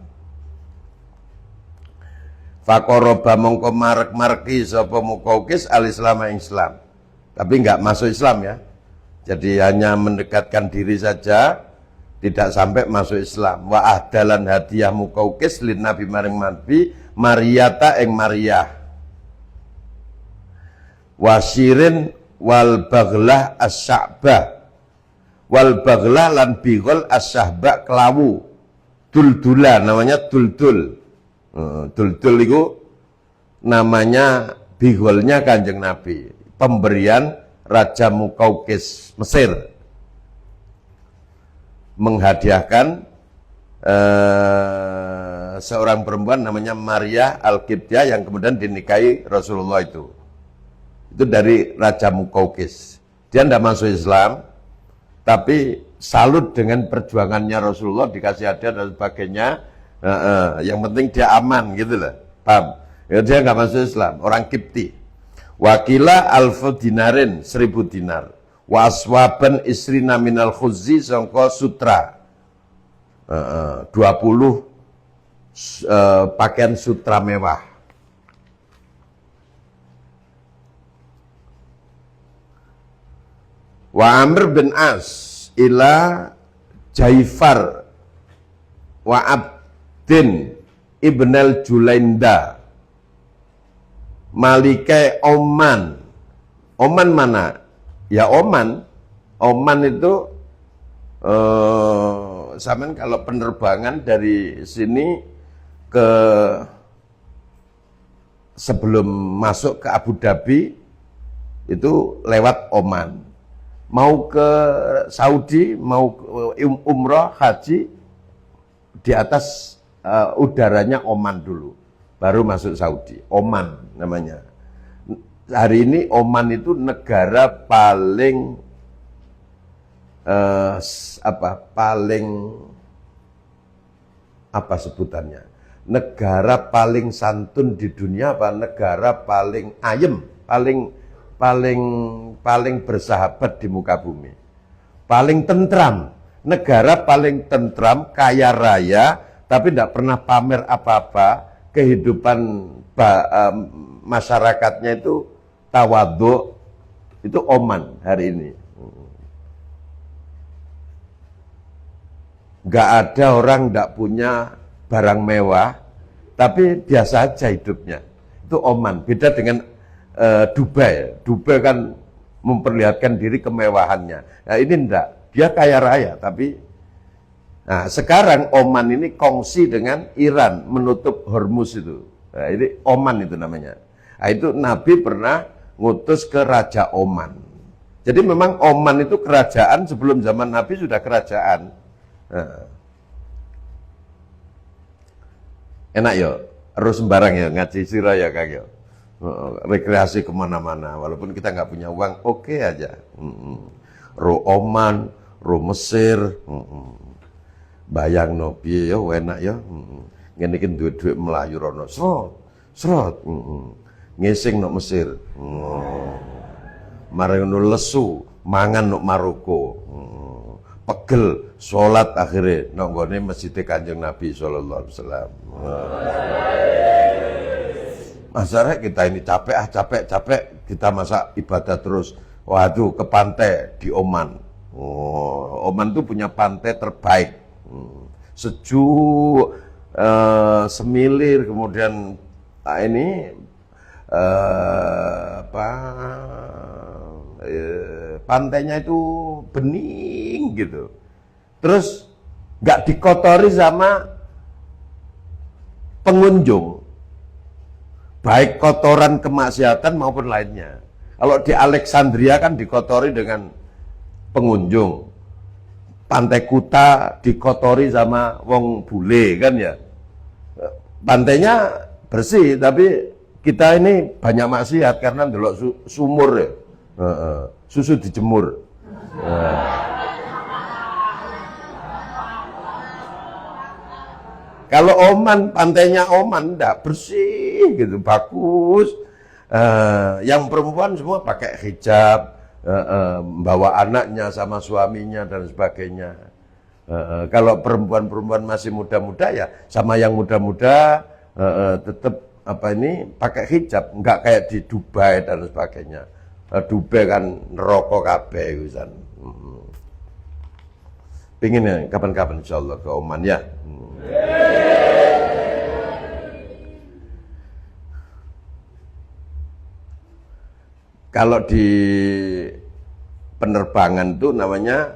Fakoroba mongko marek-mareki sapa Muqawqis al-Islam ing Islam. Tapi enggak masuk Islam ya. Jadi hanya mendekatkan diri saja, tidak sampai masuk Islam. Wa ahdalan hadiah Muqawqis lin Nabi maring Nabi Mariyata ing Mariyah. Wasirin wal baglah as-sya'bah wal baglah lan bigol as-syahba kelawu duldula, namanya duldul. Duldul itu namanya bigolnya Kanjeng Nabi, pemberian Raja Muqawqis Mesir menghadiahkan seorang perempuan namanya Maria Al-Qibtiyah yang kemudian dinikahi Rasulullah itu dari Raja Muqawqis. Dia tidak masuk Islam, tapi salut dengan perjuangannya Rasulullah, dikasih hadiah dan sebagainya. Yang penting dia aman gitu lah, paham? Ya, dia nggak masuk Islam, orang Qibti. Wakila alfu dinarin, 1000 dinar. Waswaban isrina minal khuzzi sangka sutra. 20 pakaian sutra mewah. Wa Amr bin As ila Jaifar wa Abdin ibn al-Julainda Malike Oman. Oman mana? Ya Oman. Oman itu sampean kalau penerbangan dari sini ke sebelum masuk ke Abu Dhabi itu lewat Oman. Mau ke Saudi, mau umroh, haji, di atas udaranya Oman dulu, baru masuk Saudi. Oman namanya. Hari ini Oman itu negara paling apa sebutannya? Negara paling santun di dunia, apa negara paling ayem, paling bersahabat di muka bumi, paling tentram, negara paling tentram, kaya raya, tapi tidak pernah pamer apa-apa, kehidupan masyarakatnya itu tawadhu, itu Oman hari ini. Nggak ada orang nggak punya barang mewah, tapi biasa aja hidupnya. Itu Oman. Beda dengan Dubai. Dubai kan memperlihatkan diri kemewahannya. Nah ini enggak. Dia kaya raya, tapi nah sekarang Oman ini kongsi dengan Iran menutup Hormuz itu. Nah, ini Oman itu namanya. Nah, itu Nabi pernah ngutus ke Raja Oman. Jadi memang Oman itu kerajaan sebelum zaman Nabi sudah kerajaan. Nah. Enak ya, harus sembarang ya, ngaji sirah ya Kang ya. Rekreasi kemana-mana, walaupun kita nggak punya uang, oke aja. Ro Oman, ro Mesir, bayang no piye ya, enak ya. Ngene iki duit-duit Melayu rono, srot, ngising no Mesir. Marang no lesu, mangan no Maroko. Pegel, sholat akhirnya nonggone masjid Kanjeng Nabi sallallahu alaihi wasallam. Masyarakat kita ini capek, kita masa ibadah terus. Waduh, ke pantai di Oman. Oman tuh punya pantai terbaik. Sejuk, semilir, kemudian pantainya itu bening gitu. Terus nggak dikotori sama pengunjung, baik kotoran kemaksiatan maupun lainnya. Kalau di Alexandria kan dikotori dengan pengunjung, Pantai Kuta dikotori sama wong bule kan ya. Pantainya bersih, tapi kita ini banyak maksiat karena ndelok sumur ya. Susu dijemur. Kalau Oman, pantainya Oman enggak bersih gitu, bagus. Yang perempuan semua pakai hijab, bawa anaknya sama suaminya dan sebagainya. Kalau perempuan-perempuan masih muda-muda ya sama yang muda-muda tetap pakai hijab, enggak kayak di Dubai dan sebagainya. Dubai kan neraka kabeh wisan. Pingin ya kapan-kapan insyaallah ke Oman ya. Kalau di penerbangan itu namanya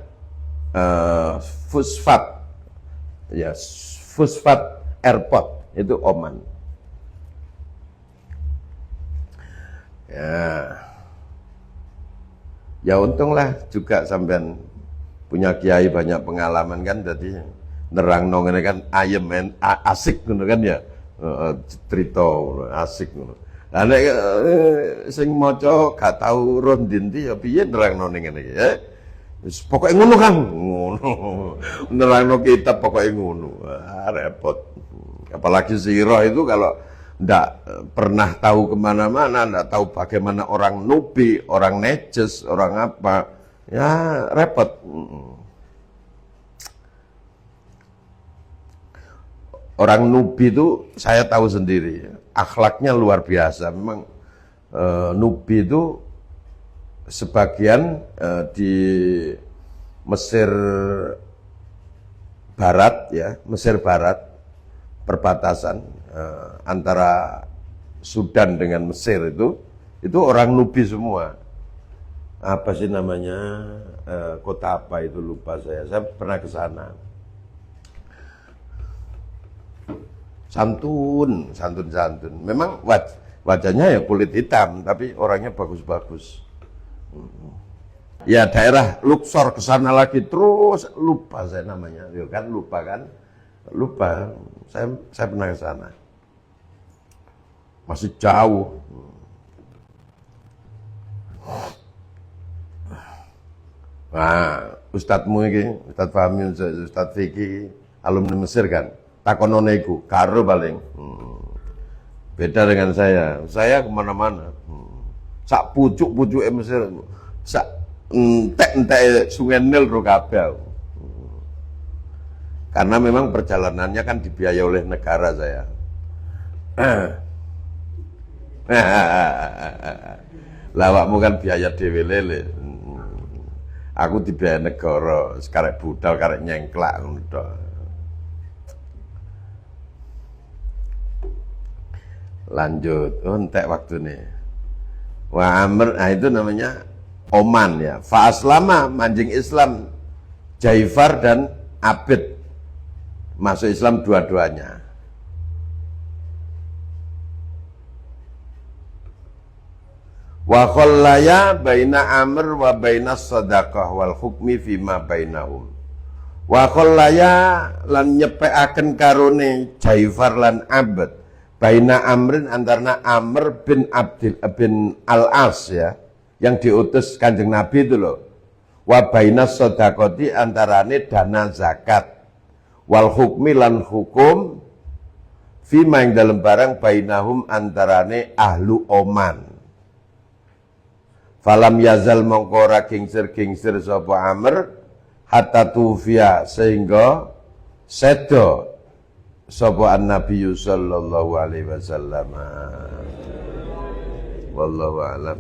Fusfat. Ya, Fusfat Airport itu Oman. Ya untunglah juga sampean punya kiai banyak pengalaman kan, jadi nerang ngene kan ayem asik ngono kan ya. Cerita asik ngono. Lah nek sing maca gak tau roh ndi ya piye nerangno ning ngene iki ya. Wis pokoke ngono Kang, ngono. Nerangno kitab pokoke ngono. Repot. Apalagi sirah itu kalau ndak pernah tahu kemana-mana, ndak tahu bagaimana orang nubi, orang nejes, orang apa, ya repot. Orang nubi itu saya tahu sendiri, akhlaknya luar biasa. Memang nubi itu sebagian di Mesir Barat ya, Mesir Barat perbatasan antara Sudan dengan Mesir itu orang Nubi semua. Apa sih namanya, kota apa itu lupa saya pernah ke sana. Santun. Memang wajahnya ya kulit hitam, tapi orangnya bagus-bagus. Ya daerah Luxor ke sana lagi terus, lupa saya namanya. Ya kan lupa. Saya pernah ke sana. Masih jauh. Nah, Ustadzmu ini, Ustadz Fahmi, Ustadz Fikri, alumni Mesir kan, takonone iku, karo paling. Beda dengan saya kemana-mana. Sak pucuk-pucuk Mesir, sak entek-entek Sungai Nil ro kabeh. Karena memang perjalanannya kan dibiayai oleh negara saya. Lawakmu kan biaya dhewe lele. Aku dibiayai negara, karek budal, karek nyengklak ngono tok. Lanjut, entek waktune. Wa Amr, nah itu namanya Oman ya. Fa aslama, manjing Islam Jaifar dan Abid. Masuk Islam dua-duanya. Wa khallaya baina Amr wa baina sadaqah wal hukmi fima bainahum. Wa khallaya lan nyepekaken karone Jaifar lan Abd baina Amrin antarana Amr bin Abdil bin Al-As ya, yang diutus Kanjeng Nabi itu loh. Wa baina sadaqati antarane dana zakat. Wal hukmi lan hukum fima yang dalam barang bainahum antarane ahlu Oman. Falam yazal mongkora gingsir sapa Amr hatta tufia sehingga sedo sapa an-nabi sallallahu alaihi wasallam. Wallahu a'lam.